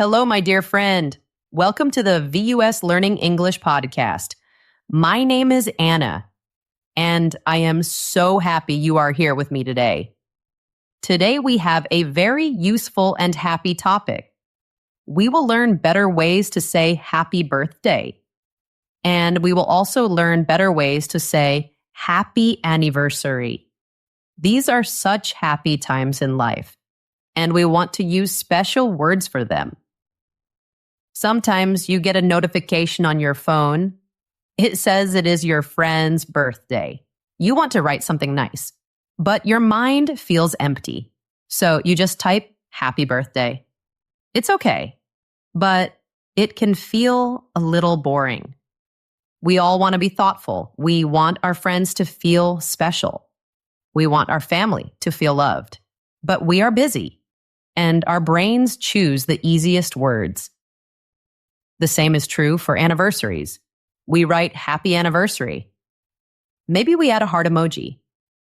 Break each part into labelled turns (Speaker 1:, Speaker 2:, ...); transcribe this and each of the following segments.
Speaker 1: Hello, my dear friend. Welcome to the VUS Learning English podcast. My name is Anna, and I am so happy you are here with me today. Today, we have a very useful and happy topic. We will learn better ways to say happy birthday, and we will also learn better ways to say happy anniversary. These are such happy times in life, and we want to use special words for them. Sometimes you get a notification on your phone. It says it is your friend's birthday. You want to write something nice, but your mind feels empty. So you just type happy birthday. It's okay, but it can feel a little boring. We all want to be thoughtful. We want our friends to feel special. We want our family to feel loved. But we are busy, and our brains choose the easiest words. The same is true for anniversaries. We write happy anniversary. Maybe we add a heart emoji.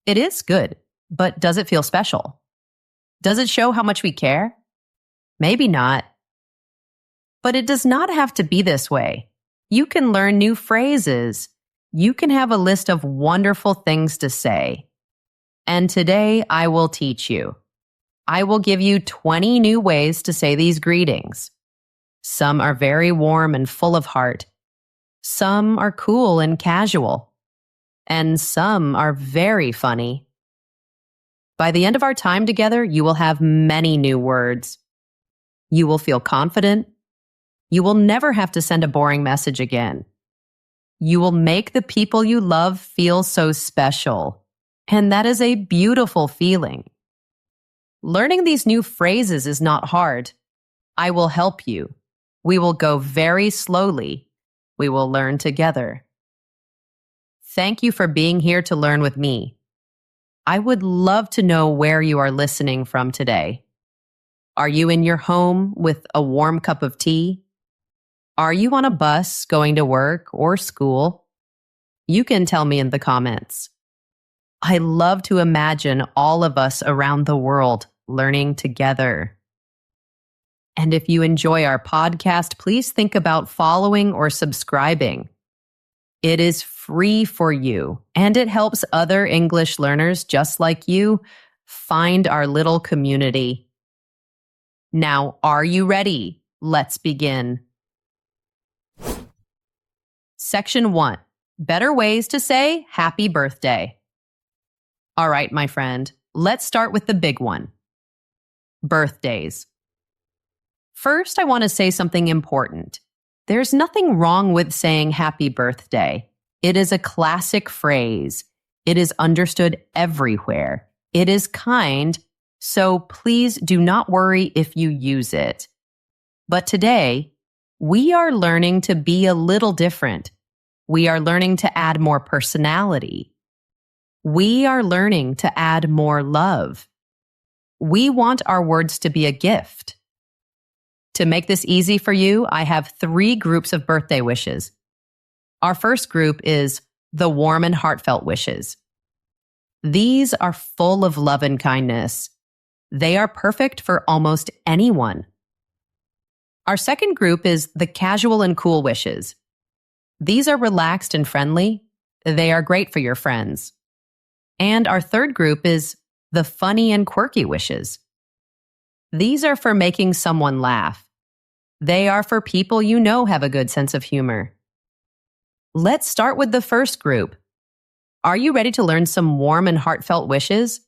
Speaker 1: It is good, but does it feel special? Does it show how much we care? Maybe not. But it does not have to be this way. You can learn new phrases. You can have a list of wonderful things to say. And today I will teach you. I will give you 20 new ways to say these greetings. Some are very warm and full of heart. Some are cool and casual. And some are very funny. By the end of our time together, you will have many new words. You will feel confident. You will never have to send a boring message again. You will make the people you love feel so special. And that is a beautiful feeling. Learning these new phrases is not hard. I will help you. We will go very slowly. We will learn together. Thank you for being here to learn with me. I would love to know where you are listening from today. Are you in your home with a warm cup of tea? Are you on a bus going to work or school? You can tell me in the comments. I love to imagine all of us around the world learning together. And if you enjoy our podcast, please think about following or subscribing. It is free for you, and it helps other English learners just like you find our little community. Now, are you ready? Let's begin. Section 1. Better ways to say happy birthday. All right, my friend, let's start with the big one. Birthdays. First, I want to say something important. There's nothing wrong with saying happy birthday. It is a classic phrase. It is understood everywhere. It is kind, so please do not worry if you use it. But today, we are learning to be a little different. We are learning to add more personality. We are learning to add more love. We want our words to be a gift. To make this easy for you, I have 3 groups of birthday wishes. Our first group is the warm and heartfelt wishes. These are full of love and kindness. They are perfect for almost anyone. Our second group is the casual and cool wishes. These are relaxed and friendly. They are great for your friends. And our third group is the funny and quirky wishes. These are for making someone laugh. They are for people you know have a good sense of humor. Let's start with the first group. Are you ready to learn some warm and heartfelt wishes?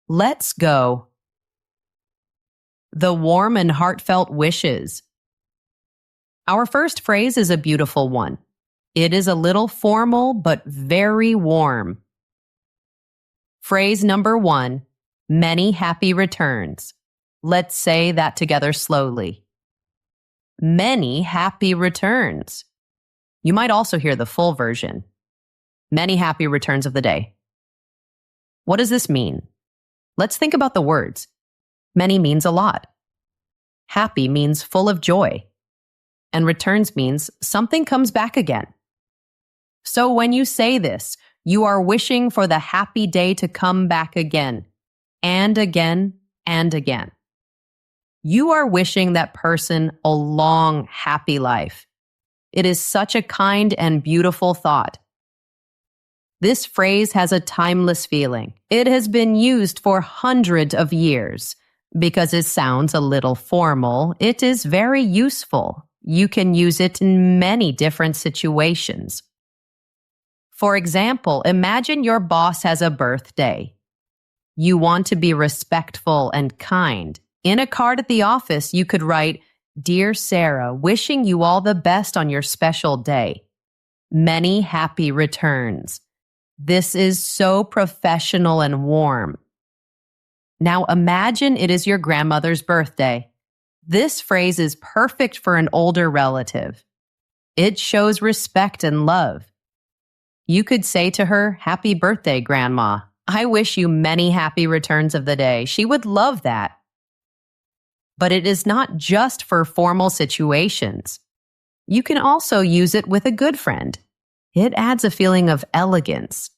Speaker 1: Let's go. The warm and heartfelt wishes. Our first phrase is a beautiful one. It is a little formal but very warm. Phrase number 1, many happy returns. Let's say that together slowly. Many happy returns. You might also hear the full version. Many happy returns of the day. What does this mean? Let's think about the words. Many means a lot. Happy means full of joy. And returns means something comes back again. So when you say this, you are wishing for the happy day to come back again, and again, and again. You are wishing that person a long, happy life. It is such a kind and beautiful thought. This phrase has a timeless feeling. It has been used for hundreds of years. Because it sounds a little formal, it is very useful. You can use it in many different situations. For example, imagine your boss has a birthday. You want to be respectful and kind. In a card at the office, you could write, "Dear Sarah, wishing you all the best on your special day. Many happy returns." This is so professional and warm. Now imagine it is your grandmother's birthday. This phrase is perfect for an older relative. It shows respect and love. You could say to her, "Happy birthday, Grandma. I wish you many happy returns of the day." She would love that. But it is not just for formal situations. You can also use it with a good friend. It adds a feeling of elegance.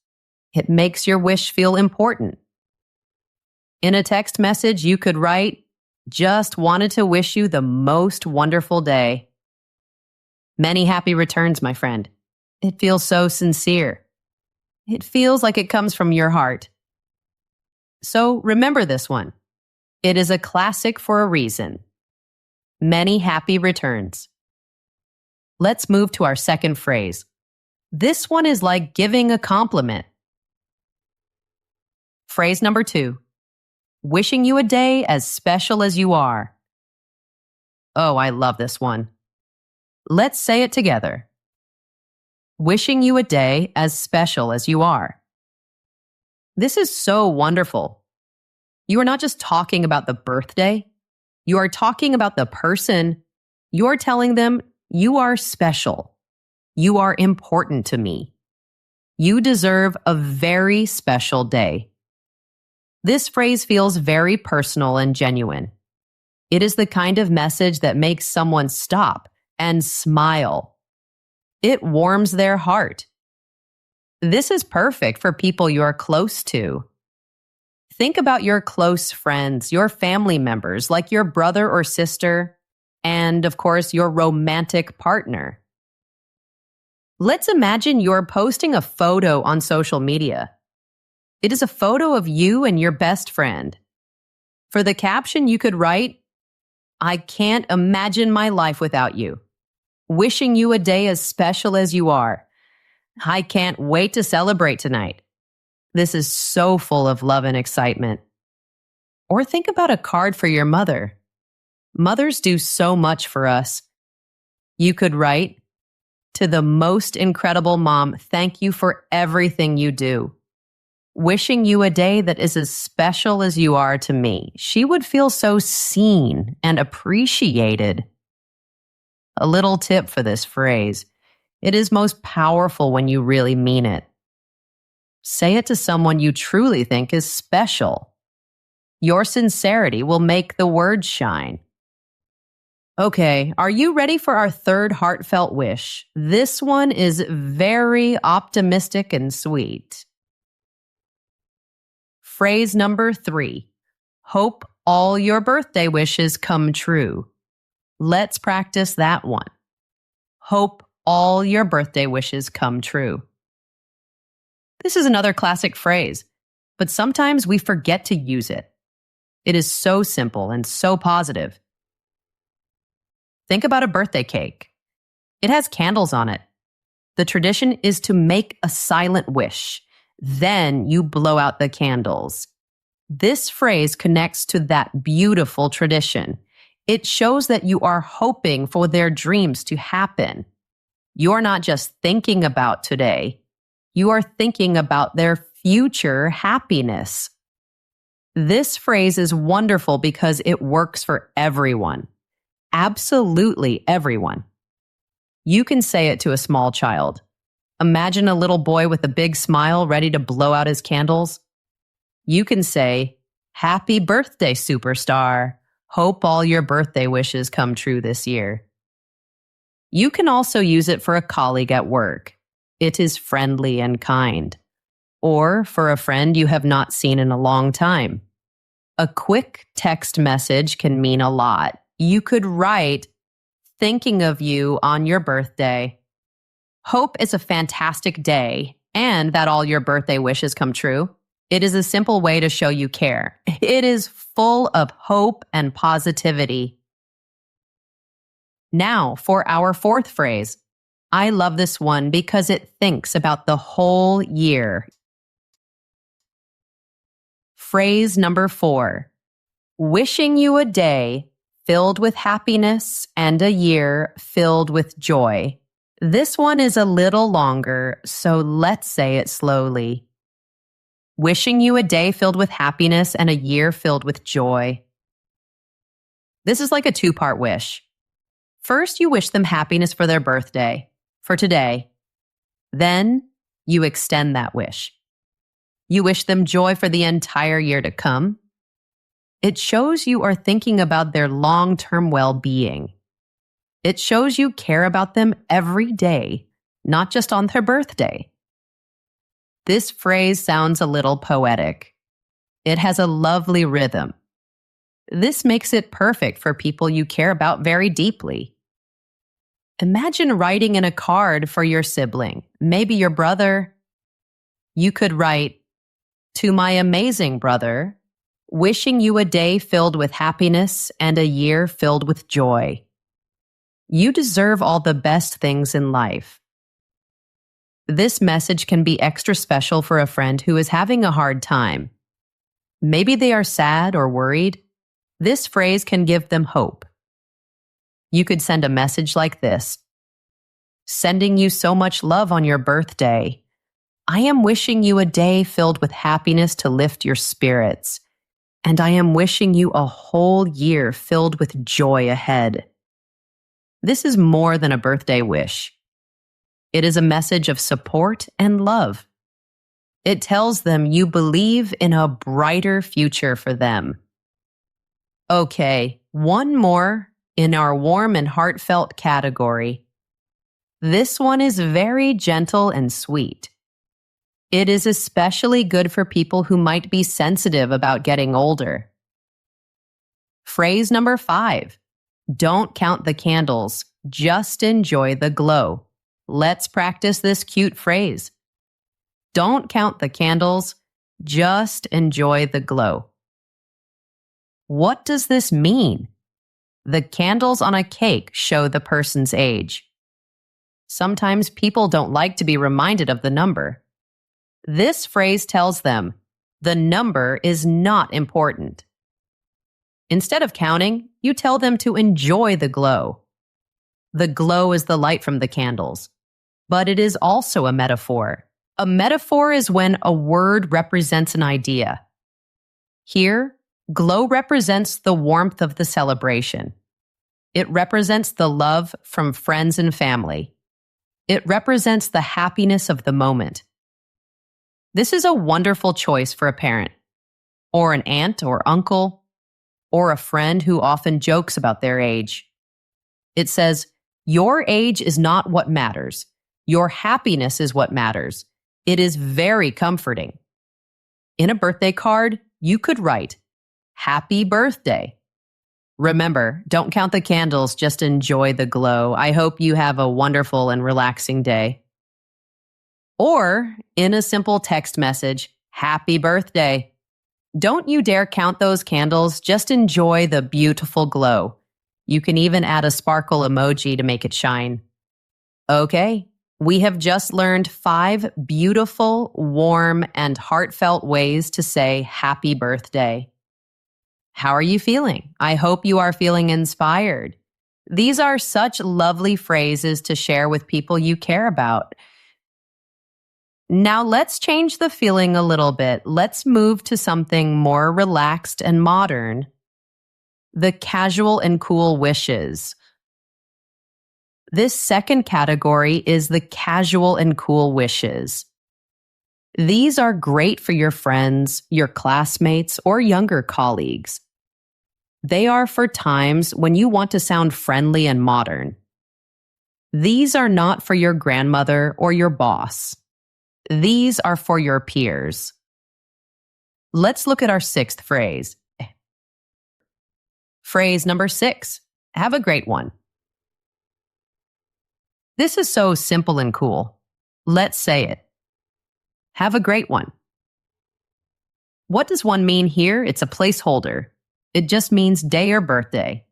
Speaker 1: It makes your wish feel important. In a text message, you could write, "Just wanted to wish you the most wonderful day. Many happy returns, my friend." It feels so sincere. It feels like it comes from your heart. So remember this one. It is a classic for a reason. Many happy returns. Let's move to our second phrase. This one is like giving a compliment. Phrase number 2. Wishing you a day as special as you are. Oh, I love this one. Let's say it together. Wishing you a day as special as you are. This is so wonderful. You are not just talking about the birthday. You are talking about the person. You are telling them, "You are special. You are important to me. You deserve a very special day." This phrase feels very personal and genuine. It is the kind of message that makes someone stop and smile. It warms their heart. This is perfect for people you are close to. Think about your close friends, your family members, like your brother or sister, and of course, your romantic partner. Let's imagine you're posting a photo on social media. It is a photo of you and your best friend. For the caption, you could write, "I can't imagine my life without you. Wishing you a day as special as you are. I can't wait to celebrate tonight." This is so full of love and excitement. Or think about a card for your mother. Mothers do so much for us. You could write, "To the most incredible mom, thank you for everything you do. Wishing you a day that is as special as you are to me." She would feel so seen and appreciated. A little tip for this phrase. It is most powerful when you really mean it. Say it to someone you truly think is special. Your sincerity will make the words shine. Okay, are you ready for our third heartfelt wish? This one is very optimistic and sweet. Phrase number 3. Hope all your birthday wishes come true. Let's practice that one. Hope all your birthday wishes come true. This is another classic phrase, but sometimes we forget to use it. It is so simple and so positive. Think about a birthday cake. It has candles on it. The tradition is to make a silent wish. Then you blow out the candles. This phrase connects to that beautiful tradition. It shows that you are hoping for their dreams to happen. You're not just thinking about today. You are thinking about their future happiness. This phrase is wonderful because it works for everyone. Absolutely everyone. You can say it to a small child. Imagine a little boy with a big smile ready to blow out his candles. You can say, "Happy birthday, superstar. Hope all your birthday wishes come true this year." You can also use it for a colleague at work. It is friendly and kind. Or for a friend you have not seen in a long time. A quick text message can mean a lot. You could write, thinking of you on your birthday. Hope it's a fantastic day and that all your birthday wishes come true. It is a simple way to show you care. It is full of hope and positivity. Now for our fourth phrase. I love this one because it thinks about the whole year. Phrase number 4. Wishing you a day filled with happiness and a year filled with joy. This one is a little longer, so let's say it slowly. Wishing you a day filled with happiness and a year filled with joy. This is like a 2-part wish. First, you wish them happiness for their birthday, for today. Then, you extend that wish. You wish them joy for the entire year to come. It shows you are thinking about their long-term well-being. It shows you care about them every day, not just on their birthday. This phrase sounds a little poetic. It has a lovely rhythm. This makes it perfect for people you care about very deeply. Imagine writing in a card for your sibling, maybe your brother. You could write, "To my amazing brother, wishing you a day filled with happiness and a year filled with joy. You deserve all the best things in life." This message can be extra special for a friend who is having a hard time. Maybe they are sad or worried. This phrase can give them hope. You could send a message like this. Sending you so much love on your birthday. I am wishing you a day filled with happiness to lift your spirits. And I am wishing you a whole year filled with joy ahead. This is more than a birthday wish. It is a message of support and love. It tells them you believe in a brighter future for them. Okay, one more in our warm and heartfelt category. This one is very gentle and sweet. It is especially good for people who might be sensitive about getting older. Phrase number 5. Don't count the candles, just enjoy the glow. Let's practice this cute phrase. Don't count the candles, just enjoy the glow. What does this mean? The candles on a cake show the person's age. Sometimes people don't like to be reminded of the number. This phrase tells them the number is not important. Instead of counting, you tell them to enjoy the glow. The glow is the light from the candles, but it is also a metaphor. A metaphor is when a word represents an idea. Here, glow represents the warmth of the celebration. It represents the love from friends and family. It represents the happiness of the moment. This is a wonderful choice for a parent, or an aunt or uncle, or a friend who often jokes about their age. It says, your age is not what matters. Your happiness is what matters. It is very comforting. In a birthday card, you could write, "Happy birthday." Remember, don't count the candles, just enjoy the glow. I hope you have a wonderful and relaxing day. Or, in a simple text message, "Happy birthday." Don't you dare count those candles, just enjoy the beautiful glow. You can even add a sparkle emoji to make it shine. Okay, we have just learned 5 beautiful, warm, and heartfelt ways to say happy birthday. How are you feeling? I hope you are feeling inspired. These are such lovely phrases to share with people you care about. Now let's change the feeling a little bit. Let's move to something more relaxed and modern. The casual and cool wishes. This second category is the casual and cool wishes. These are great for your friends, your classmates, or younger colleagues. They are for times when you want to sound friendly and modern. These are not for your grandmother or your boss. These are for your peers. Let's look at our 6th phrase. Phrase number 6. Have a great one. This is so simple and cool. Let's say it. Have a great one. What does one mean here? It's a placeholder. It just means day or birthday.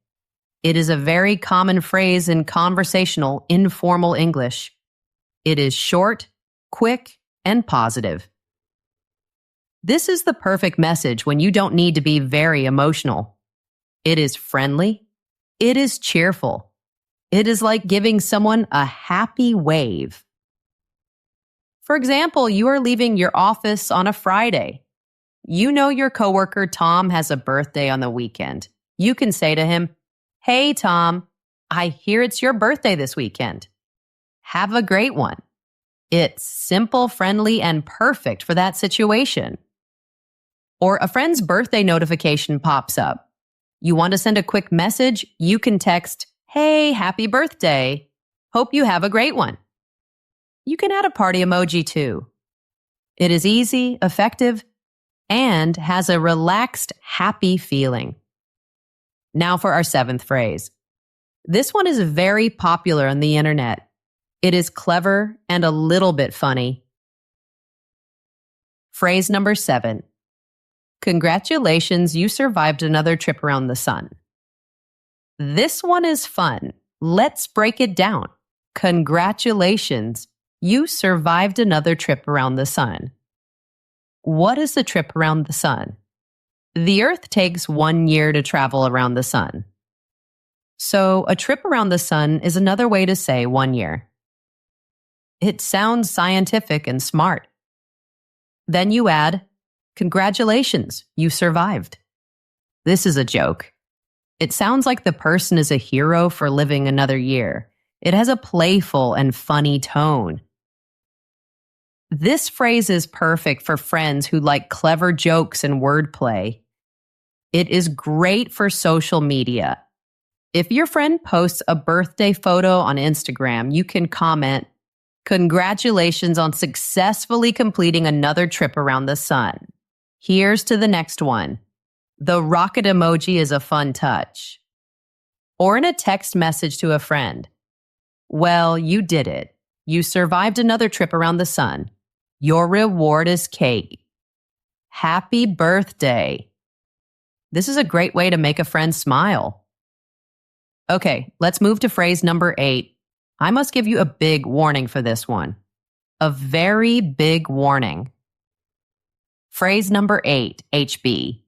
Speaker 1: It is a very common phrase in conversational, informal English. It is short, quick, and positive. This is the perfect message when you don't need to be very emotional. It is friendly. It is cheerful. It is like giving someone a happy wave. For example, you are leaving your office on a Friday. You know your coworker Tom has a birthday on the weekend. You can say to him, "Hey, Tom, I hear it's your birthday this weekend. Have a great one." It's simple, friendly, and perfect for that situation. Or a friend's birthday notification pops up. You want to send a quick message? You can text, "Hey, happy birthday. Hope you have a great one." You can add a party emoji too. It is easy, effective, and has a relaxed, happy feeling. Now for our 7th phrase. This one is very popular on the internet. It is clever and a little bit funny. Phrase number 7. Congratulations, you survived another trip around the sun. This one is fun. Let's break it down. Congratulations, you survived another trip around the sun. What is the trip around the sun? The Earth takes 1 year to travel around the sun. So a trip around the sun is another way to say 1 year. It sounds scientific and smart. Then you add, congratulations, you survived. This is a joke. It sounds like the person is a hero for living another year. It has a playful and funny tone. This phrase is perfect for friends who like clever jokes and wordplay. It is great for social media. If your friend posts a birthday photo on Instagram, you can comment, "Congratulations on successfully completing another trip around the sun. Here's to the next one." The rocket emoji is a fun touch. Or in a text message to a friend, "Well, you did it. You survived another trip around the sun. Your reward is cake. Happy birthday." This is a great way to make a friend smile. Okay, let's move to phrase number 8. I must give you a big warning for this one. A very big warning. Phrase number 8, HB.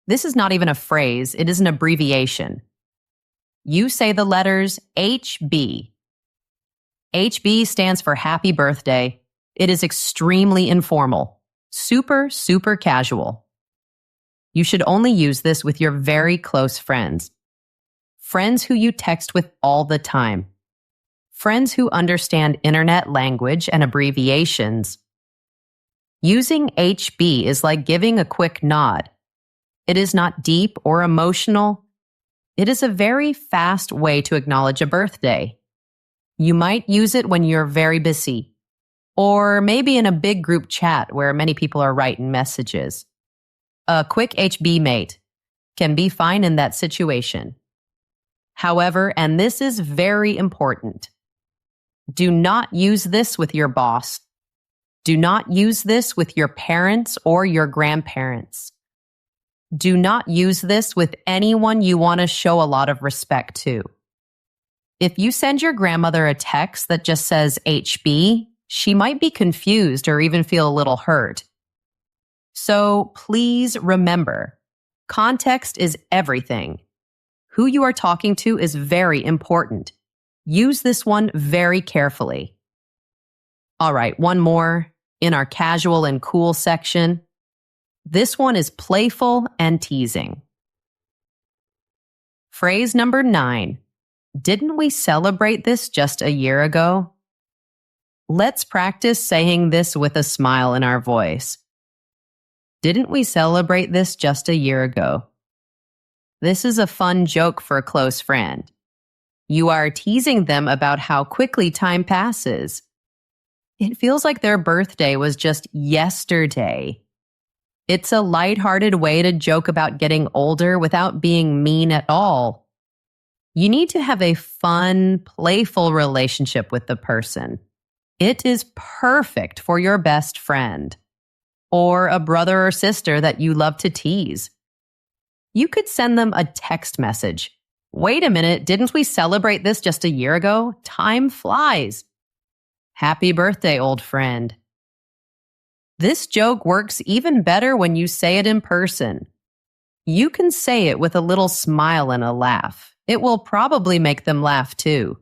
Speaker 1: This is not even a phrase, it is an abbreviation. You say the letters HB. HB stands for happy birthday. It is extremely informal, super, super casual. You should only use this with your very close friends. Friends who you text with all the time. Friends who understand internet language and abbreviations. Using HB is like giving a quick nod. It is not deep or emotional. It is a very fast way to acknowledge a birthday. You might use it when you're very busy, or maybe in a big group chat where many people are writing messages. A quick HB mate can be fine in that situation. However, and this is very important, do not use this with your boss. Do not use this with your parents or your grandparents. Do not use this with anyone you want to show a lot of respect to. If you send your grandmother a text that just says HB, she might be confused or even feel a little hurt. So please remember, context is everything. Who you are talking to is very important. Use this one very carefully. All right, one more in our casual and cool section. This one is playful and teasing. Phrase number 9. Didn't we celebrate this just a year ago? Let's practice saying this with a smile in our voice. Didn't we celebrate this just a year ago? This is a fun joke for a close friend. You are teasing them about how quickly time passes. It feels like their birthday was just yesterday. It's a lighthearted way to joke about getting older without being mean at all. You need to have a fun, playful relationship with the person. It is perfect for your best friend or a brother or sister that you love to tease. You could send them a text message. Wait a minute, didn't we celebrate this just a year ago? Time flies. Happy birthday, old friend. This joke works even better when you say it in person. You can say it with a little smile and a laugh. It will probably make them laugh too.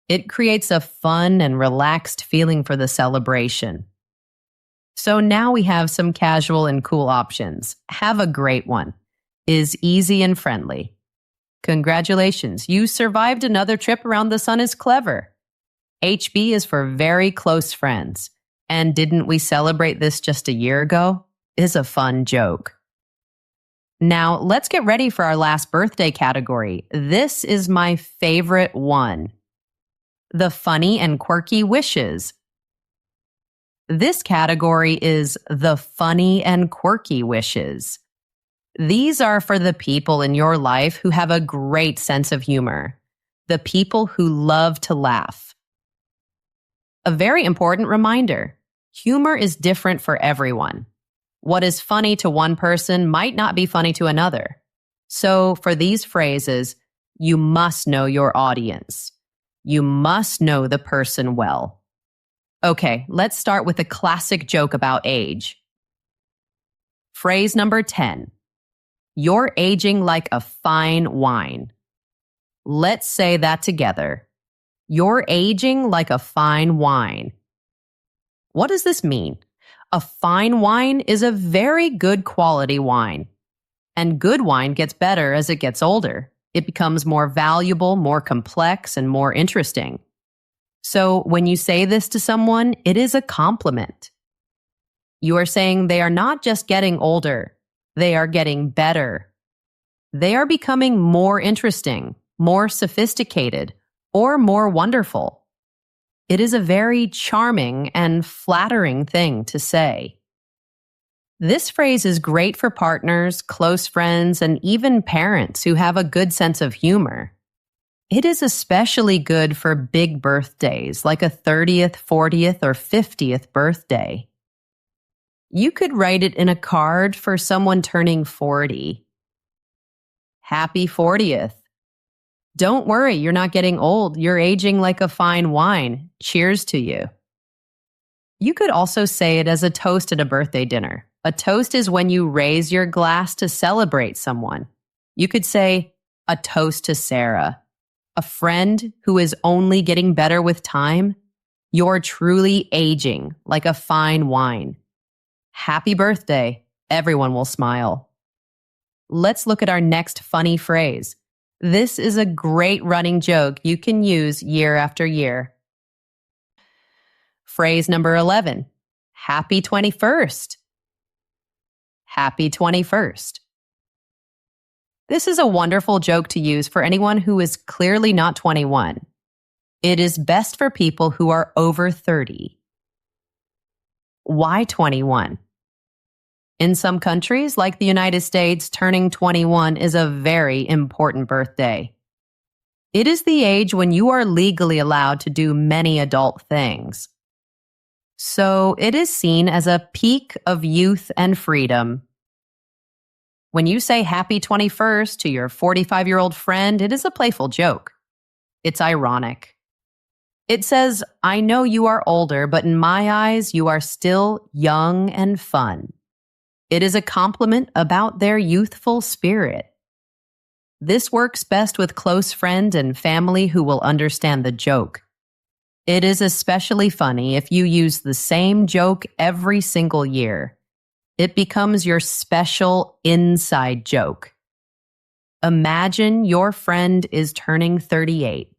Speaker 1: It creates a fun and relaxed feeling for the celebration. So now we have some casual and cool options. Have a great one. Is easy and friendly. Congratulations, you survived another trip around the sun is clever. HB is for very close friends. And didn't we celebrate this just a year ago? Is a fun joke. Now, let's get ready for our last birthday category. This is my favorite one. The funny and quirky wishes. This category is the funny and quirky wishes. These are for the people in your life who have a great sense of humor, the people who love to laugh. A very important reminder, humor is different for everyone. What is funny to one person might not be funny to another. So for these phrases, you must know your audience. You must know the person well. Okay, let's start with a classic joke about age. Phrase number 10. You're aging like a fine wine. Let's say that together. You're aging like a fine wine. What does this mean? A fine wine is a very good quality wine. And good wine gets better as it gets older. It becomes more valuable, more complex, and more interesting. So when you say this to someone, it is a compliment. You are saying they are not just getting older, they are getting better. They are becoming more interesting, more sophisticated, or more wonderful. It is a very charming and flattering thing to say. This phrase is great for partners, close friends, and even parents who have a good sense of humor. It is especially good for big birthdays like a 30th, 40th, or 50th birthday. You could write it in a card for someone turning 40. Happy 40th. Don't worry, you're not getting old. You're aging like a fine wine. Cheers to you. You could also say it as a toast at a birthday dinner. A toast is when you raise your glass to celebrate someone. You could say, a toast to Sarah, a friend who is only getting better with time. You're truly aging like a fine wine. Happy birthday. Everyone will smile. Let's look at our next funny phrase. This is a great running joke you can use year after year. Phrase number 11. Happy 21st. Happy 21st. This is a wonderful joke to use for anyone who is clearly not 21. It is best for people who are over 30. Why 21? In some countries, like the United States, turning 21 is a very important birthday. It is the age when you are legally allowed to do many adult things. So it is seen as a peak of youth and freedom. When you say happy 21st to your 45-year-old friend, it is a playful joke. It's ironic. It says, I know you are older, but in my eyes, you are still young and fun. It is a compliment about their youthful spirit. This works best with close friends and family who will understand the joke. It is especially funny if you use the same joke every single year. It becomes your special inside joke. Imagine your friend is turning 38.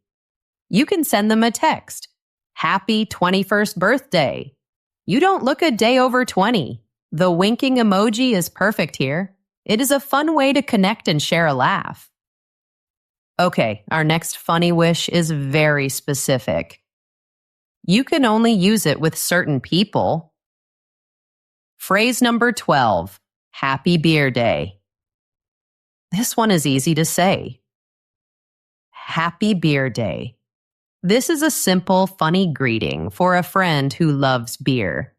Speaker 1: You can send them a text. Happy 21st birthday. You don't look a day over 20. The winking emoji is perfect here. It is a fun way to connect and share a laugh. Okay, our next funny wish is very specific. You can only use it with certain people. Phrase number 12. Happy Beer Day. This one is easy to say. Happy Beer Day. This is a simple, funny greeting for a friend who loves beer.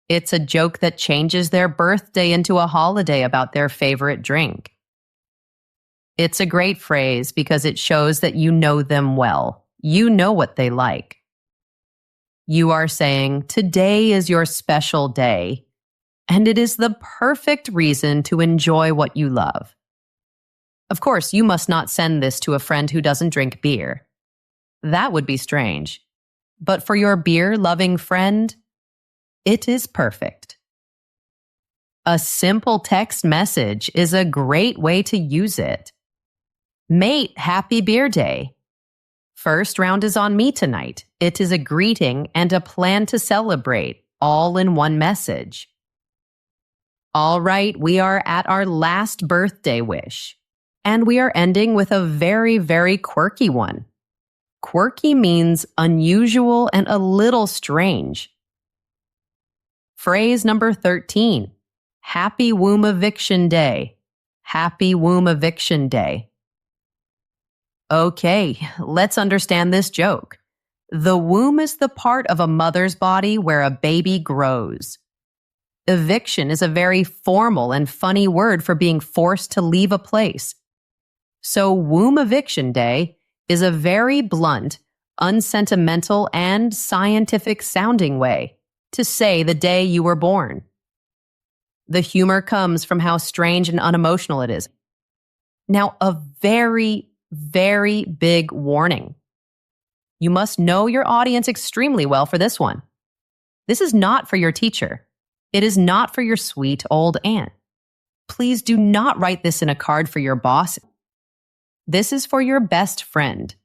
Speaker 1: It's a joke that changes their birthday into a holiday about their favorite drink. It's a great phrase because it shows that you know them well. You know what they like. You are saying, today is your special day, and it is the perfect reason to enjoy what you love. Of course, you must not send this to a friend who doesn't drink beer. That would be strange. But for your beer-loving friend, it is perfect. A simple text message is a great way to use it. Mate, happy beer day. First round is on me tonight. It is a greeting and a plan to celebrate, all in one message. All right, we are at our last birthday wish. And we are ending with a very, very quirky one. Quirky means unusual and a little strange. Phrase number 13. Happy womb eviction day. Happy womb eviction day. Okay, let's understand this joke. The womb is the part of a mother's body where a baby grows. Eviction is a very formal and funny word for being forced to leave a place. So womb eviction day is a very blunt, unsentimental, and scientific sounding way to say the day you were born. The humor comes from how strange and unemotional it is. Now, a very, very big warning. You must know your audience extremely well for this one. This is not for your teacher. It is not for your sweet old aunt. Please do not write this in a card for your boss. This is for your best friend,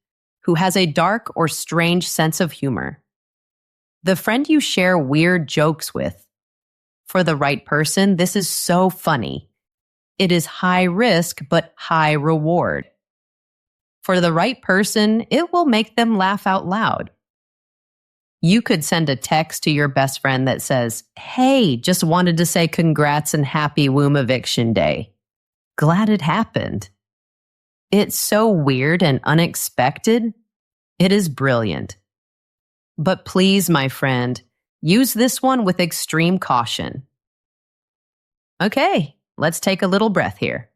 Speaker 1: who has a dark or strange sense of humor. The friend you share weird jokes with. For the right person, this is so funny. It is high risk, but high reward. For the right person, it will make them laugh out loud. You could send a text to your best friend that says, "Hey, just wanted to say congrats and happy womb eviction day. Glad it happened." It's so weird and unexpected. It is brilliant. But please, my friend, use this one with extreme caution. Okay, let's take a little breath here.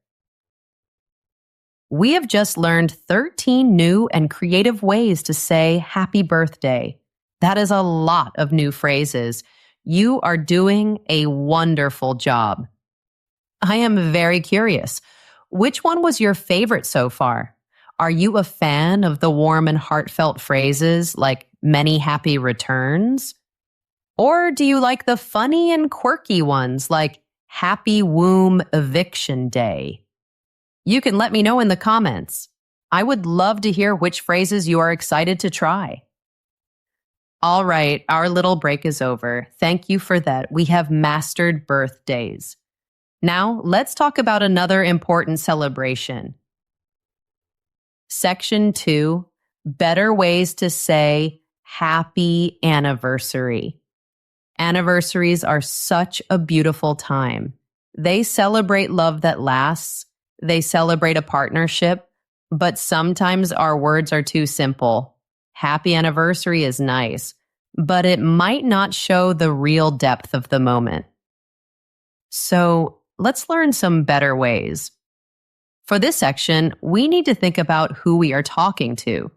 Speaker 1: We have just learned 13 new and creative ways to say happy birthday. That is a lot of new phrases. You are doing a wonderful job. I am very curious. Which one was your favorite so far? Are you a fan of the warm and heartfelt phrases like many happy returns? Or do you like the funny and quirky ones like happy womb eviction day? You can let me know in the comments. I would love to hear which phrases you are excited to try. All right, our little break is over. Thank you for that. We have mastered birthdays. Now, let's talk about another important celebration. Section 2, better ways to say happy anniversary. Anniversaries are such a beautiful time. They celebrate love that lasts. They celebrate a partnership, but sometimes our words are too simple. Happy anniversary is nice, but it might not show the real depth of the moment. So let's learn some better ways. For this section, we need to think about who we are talking to.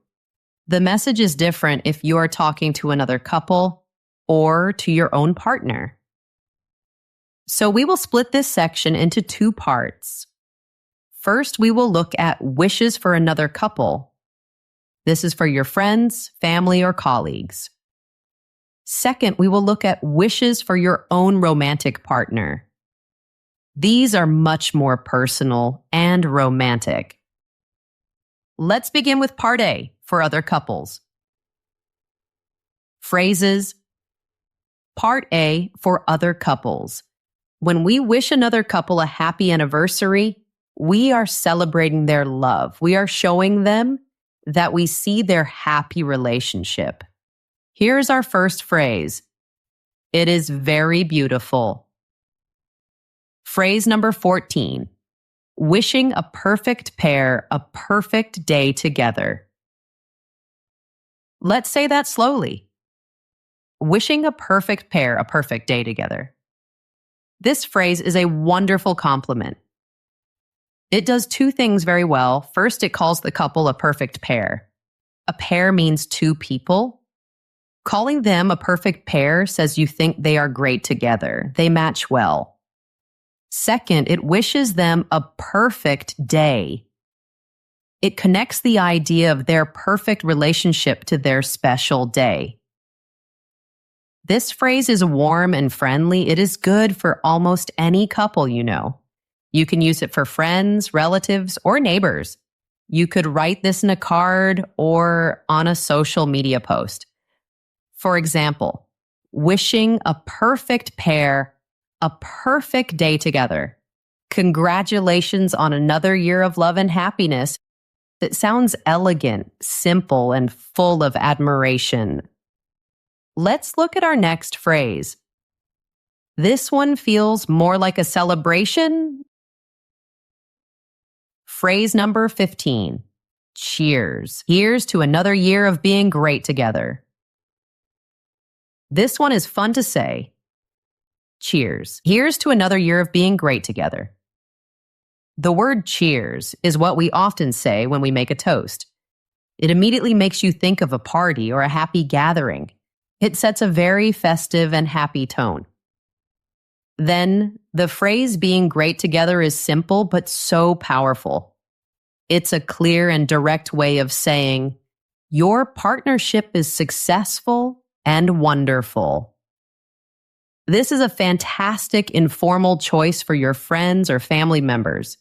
Speaker 1: The message is different if you are talking to another couple or to your own partner. So we will split this section into 2 parts. First, we will look at wishes for another couple. This is for your friends, family, or colleagues. Second, we will look at wishes for your own romantic partner. These are much more personal and romantic. Let's begin with part A for other couples. Phrases. Part A for other couples. When we wish another couple a happy anniversary, we are celebrating their love. We are showing them that we see their happy relationship. Here's our first phrase. It is very beautiful. Phrase number 14. Wishing a perfect pair a perfect day together. Let's say that slowly. Wishing a perfect pair a perfect day together. This phrase is a wonderful compliment. It does two things very well. First, it calls the couple a perfect pair. A pair means two people. Calling them a perfect pair says you think they are great together. They match well. Second, it wishes them a perfect day. It connects the idea of their perfect relationship to their special day. This phrase is warm and friendly. It is good for almost any couple you know. You can use it for friends, relatives, or neighbors. You could write this in a card or on a social media post. For example, wishing a perfect pair a perfect day together. Congratulations on another year of love and happiness. That sounds elegant, simple, and full of admiration. Let's look at our next phrase. This one feels more like a celebration. Phrase number 15. Cheers. Here's to another year of being great together. This one is fun to say. Cheers. Here's to another year of being great together. The word cheers is what we often say when we make a toast. It immediately makes you think of a party or a happy gathering. It sets a very festive and happy tone. Then, the phrase being great together is simple but so powerful. It's a clear and direct way of saying, your partnership is successful and wonderful. This is a fantastic informal choice for your friends or family members.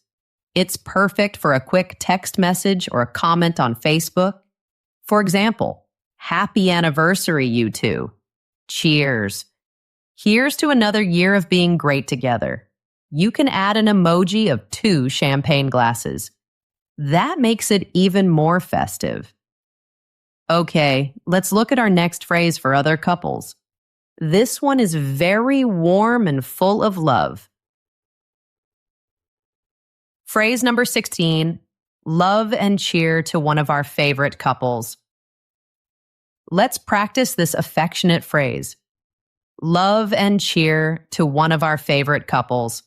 Speaker 1: It's perfect for a quick text message or a comment on Facebook. For example, happy anniversary, you two. Cheers. Here's to another year of being great together. You can add an emoji of 2 champagne glasses. That makes it even more festive. Okay, let's look at our next phrase for other couples. This one is very warm and full of love. Phrase number 16, love and cheer to one of our favorite couples. Let's practice this affectionate phrase. Love and cheer to one of our favorite couples.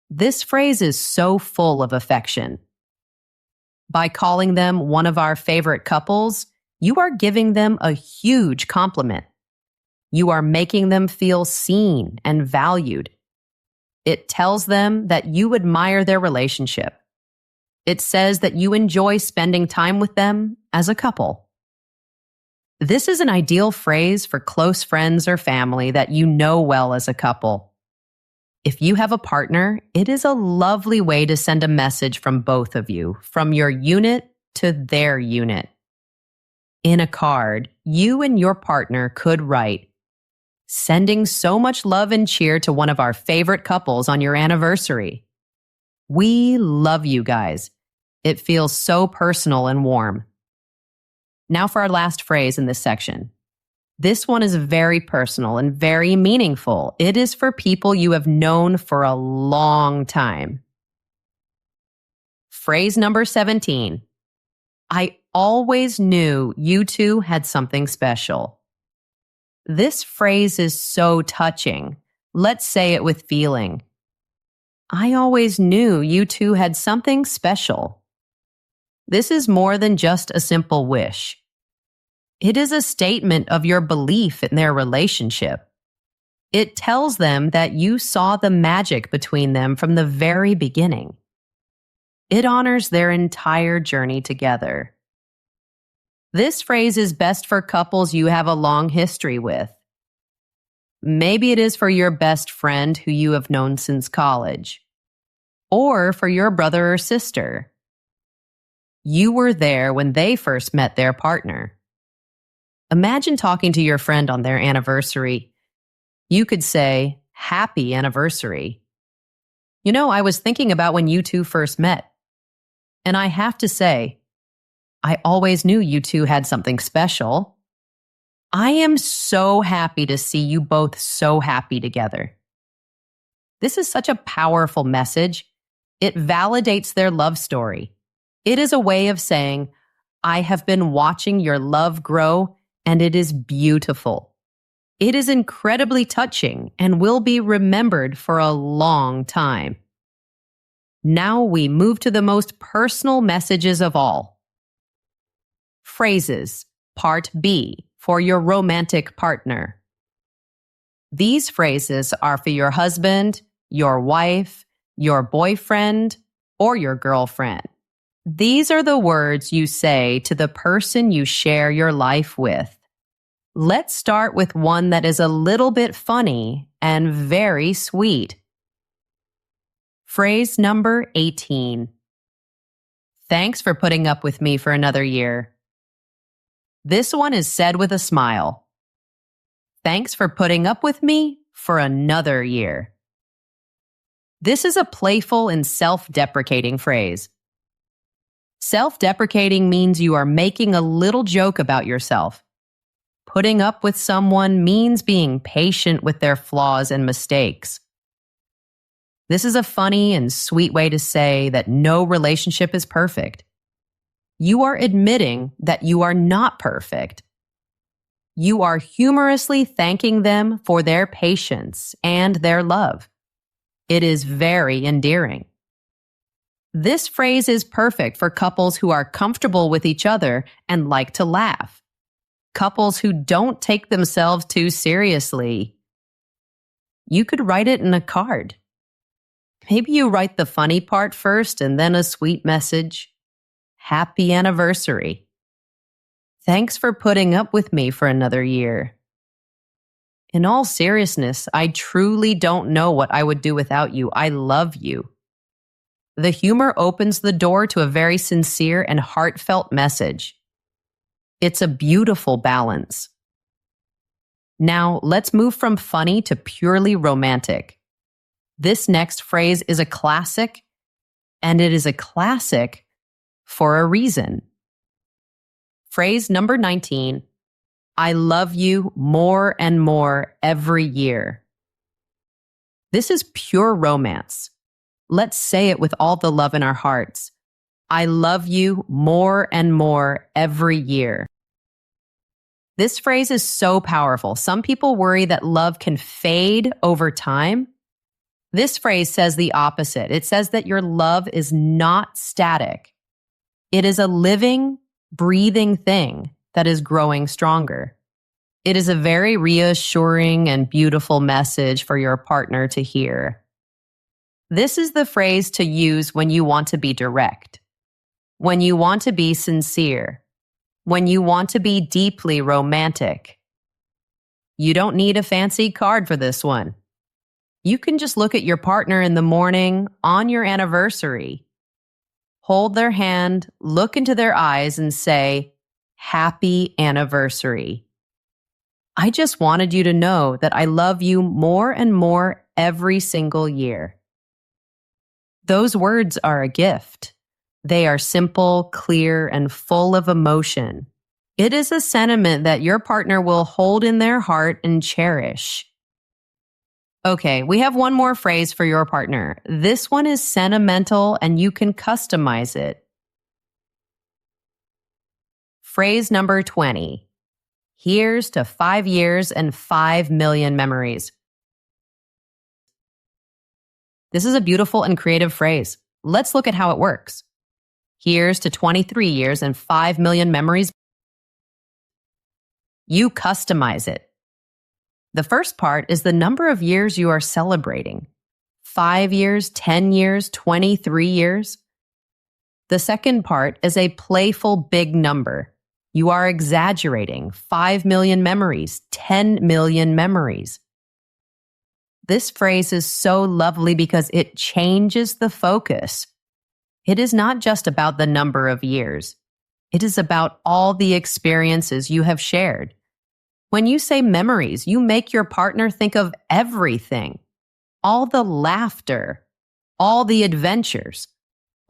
Speaker 1: This phrase is so full of affection. By calling them one of our favorite couples, you are giving them a huge compliment. You are making them feel seen and valued. It tells them that you admire their relationship. It says that you enjoy spending time with them as a couple. This is an ideal phrase for close friends or family that you know well as a couple. If you have a partner, it is a lovely way to send a message from both of you, from your unit to their unit. In a card, you and your partner could write, sending so much love and cheer to one of our favorite couples on your anniversary. We love you guys. It feels so personal and warm. Now for our last phrase in this section. This one is very personal and very meaningful. It is for people you have known for a long time. Phrase number 17. I always knew you two had something special. This phrase is so touching. Let's say it with feeling. I always knew you two had something special. This is more than just a simple wish. It is a statement of your belief in their relationship. It tells them that you saw the magic between them from the very beginning. It honors their entire journey together. This phrase is best for couples you have a long history with. Maybe it is for your best friend who you have known since college, or for your brother or sister. You were there when they first met their partner. Imagine talking to your friend on their anniversary. You could say, "Happy anniversary. You know, I was thinking about when you two first met. And I have to say, I always knew you two had something special. I am so happy to see you both so happy together." This is such a powerful message. It validates their love story. It is a way of saying, I have been watching your love grow, and it is beautiful. It is incredibly touching and will be remembered for a long time. Now we move to the most personal messages of all. Phrases, Part B, for your romantic partner. These phrases are for your husband, your wife, your boyfriend, or your girlfriend. These are the words you say to the person you share your life with. Let's start with one that is a little bit funny and very sweet. Phrase number 18. Thanks for putting up with me for another year. This one is said with a smile. Thanks for putting up with me for another year. This is a playful and self-deprecating phrase. Self-deprecating means you are making a little joke about yourself. Putting up with someone means being patient with their flaws and mistakes. This is a funny and sweet way to say that no relationship is perfect. You are admitting that you are not perfect. You are humorously thanking them for their patience and their love. It is very endearing. This phrase is perfect for couples who are comfortable with each other and like to laugh. Couples who don't take themselves too seriously. You could write it in a card. Maybe you write the funny part first and then a sweet message. Happy anniversary. Thanks for putting up with me for another year. In all seriousness, I truly don't know what I would do without you. I love you. The humor opens the door to a very sincere and heartfelt message. It's a beautiful balance. Now, let's move from funny to purely romantic. This next phrase is a classic, and it is a classic for a reason. Phrase number 19, I love you more and more every year. This is pure romance. Let's say it with all the love in our hearts. I love you more and more every year. This phrase is so powerful. Some people worry that love can fade over time. This phrase says the opposite. It says that your love is not static. It is a living, breathing thing that is growing stronger. It is a very reassuring and beautiful message for your partner to hear. This is the phrase to use when you want to be direct, when you want to be sincere, when you want to be deeply romantic. You don't need a fancy card for this one. You can just look at your partner in the morning on your anniversary. Hold their hand, look into their eyes, and say, Happy anniversary. I just wanted you to know that I love you more and more every single year. Those words are a gift. They are simple, clear, and full of emotion. It is a sentiment that your partner will hold in their heart and cherish. Okay, we have one more phrase for your partner. This one is sentimental and you can customize it. Phrase number 20. Here's to 5 years and 5 million memories. This is a beautiful and creative phrase. Let's look at how it works. Here's to 23 years and 5 million memories. You customize it. The first part is the number of years you are celebrating. 5 years, 10 years, 23 years. The second part is a playful big number. You are exaggerating. 5 million memories, 10 million memories. This phrase is so lovely because it changes the focus. It is not just about the number of years. It is about all the experiences you have shared. When you say memories, you make your partner think of everything. All the laughter, all the adventures,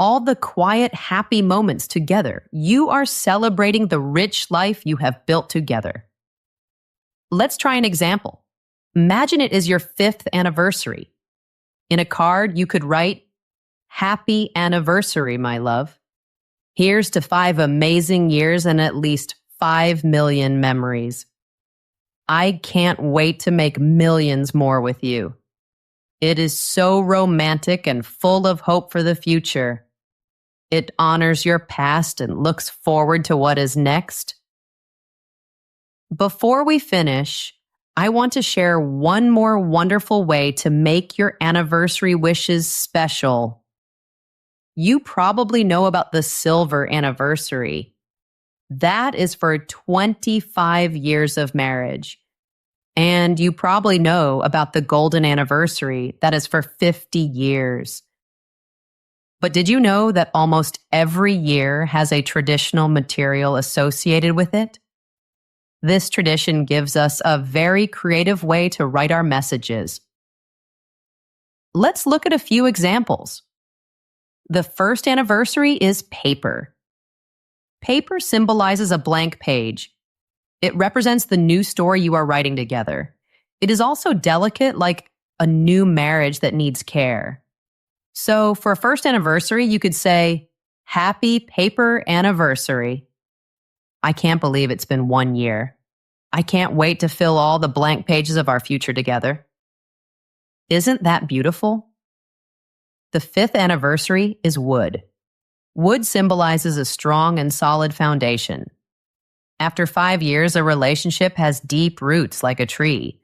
Speaker 1: all the quiet, happy moments together. You are celebrating the rich life you have built together. Let's try an example. Imagine it is your 5th anniversary. In a card, you could write, "Happy anniversary, my love. Here's to 5 amazing years and at least 5 million memories. I can't wait to make millions more with you. It is so romantic and full of hope for the future. It honors your past and looks forward to what is next." Before we finish, I want to share one more wonderful way to make your anniversary wishes special. You probably know about the silver anniversary. That is for 25 years of marriage. And you probably know about the golden anniversary. That is for 50 years. But did you know that almost every year has a traditional material associated with it? This tradition gives us a very creative way to write our messages. Let's look at a few examples. The first anniversary is paper. Paper symbolizes a blank page. It represents the new story you are writing together. It is also delicate, like a new marriage that needs care. So for a first anniversary, you could say, "Happy paper anniversary. I can't believe it's been 1 year. I can't wait to fill all the blank pages of our future together." Isn't that beautiful? The fifth anniversary is wood. Wood symbolizes a strong and solid foundation. After 5 years, a relationship has deep roots like a tree.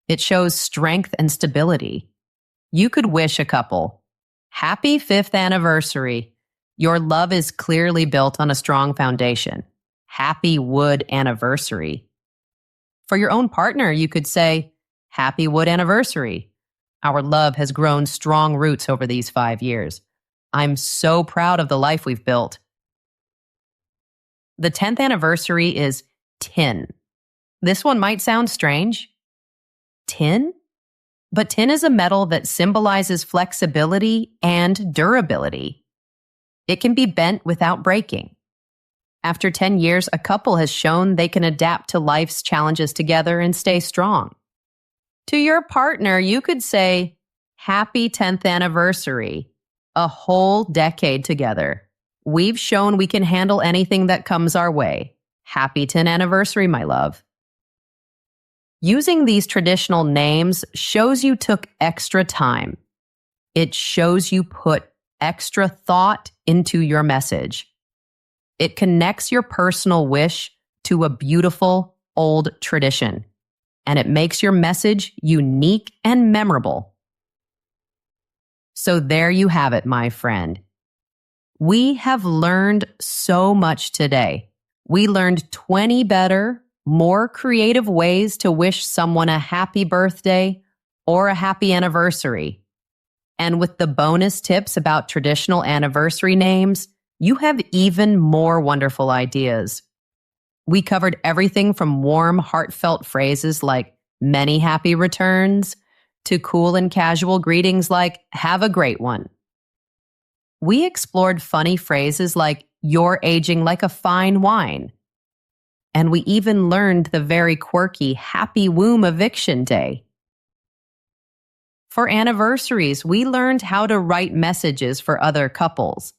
Speaker 1: It shows strength and stability. You could wish a couple, "Happy 5th anniversary. Your love is clearly built on a strong foundation. Happy wood anniversary." For your own partner, you could say, "Happy wood anniversary. Our love has grown strong roots over these 5 years. I'm so proud of the life we've built." The 10th anniversary is tin. This one might sound strange. Tin? But tin is a metal that symbolizes flexibility and durability. It can be bent without breaking. After 10 years, a couple has shown they can adapt to life's challenges together and stay strong. To your partner, you could say, "Happy 10th anniversary. A whole decade together. We've shown we can handle anything that comes our way. Happy 10th anniversary, my love." Using these traditional names shows you took extra time. It shows you put extra thought into your message. It connects your personal wish to a beautiful old tradition, and it makes your message unique and memorable. So there you have it, my friend. We have learned so much today. We learned 20 better, more creative ways to wish someone a happy birthday or a happy anniversary. And with the bonus tips about traditional anniversary names, you have even more wonderful ideas. We covered everything from warm, heartfelt phrases like "many happy returns" to cool and casual greetings like "have a great one." We explored funny phrases like "you're aging like a fine wine." And we even learned the very quirky Happy Womb Eviction Day. For anniversaries, we learned how to write messages for other couples,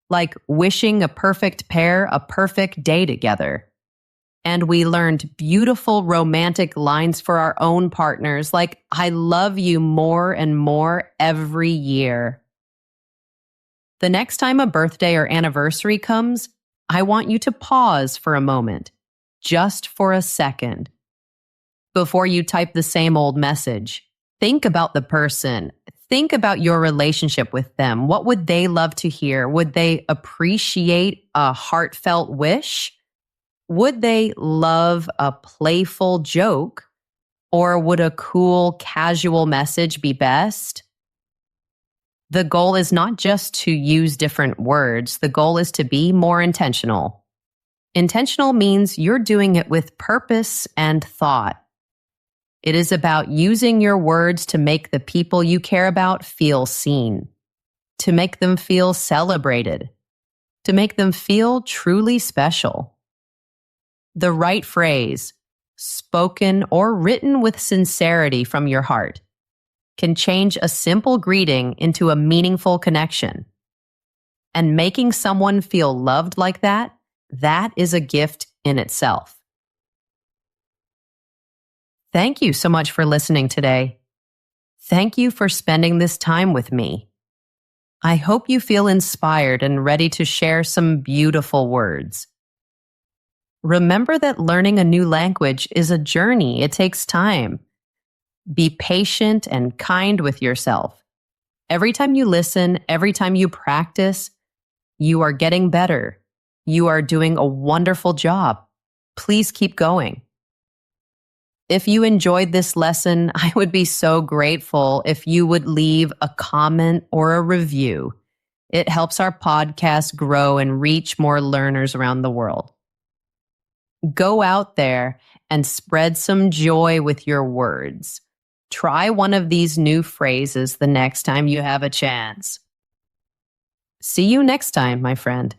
Speaker 1: like wishing a perfect pair a perfect day together. And we learned beautiful romantic lines for our own partners, like "I love you more and more every year." The next time a birthday or anniversary comes, I want you to pause for a moment, just for a second. Before you type the same old message, think about the person. Think about your relationship with them. What would they love to hear? Would they appreciate a heartfelt wish? Would they love a playful joke? Or would a cool, casual message be best? The goal is not just to use different words. The goal is to be more intentional. Intentional means you're doing it with purpose and thought. It is about using your words to make the people you care about feel seen, to make them feel celebrated, to make them feel truly special. The right phrase, spoken or written with sincerity from your heart, can change a simple greeting into a meaningful connection. And making someone feel loved like that, that is a gift in itself. Thank you so much for listening today. Thank you for spending this time with me. I hope you feel inspired and ready to share some beautiful words. Remember that learning a new language is a journey. It takes time. Be patient and kind with yourself. Every time you listen, every time you practice, you are getting better. You are doing a wonderful job. Please keep going. If you enjoyed this lesson, I would be so grateful if you would leave a comment or a review. It helps our podcast grow and reach more learners around the world. Go out there and spread some joy with your words. Try one of these new phrases the next time you have a chance. See you next time, my friend.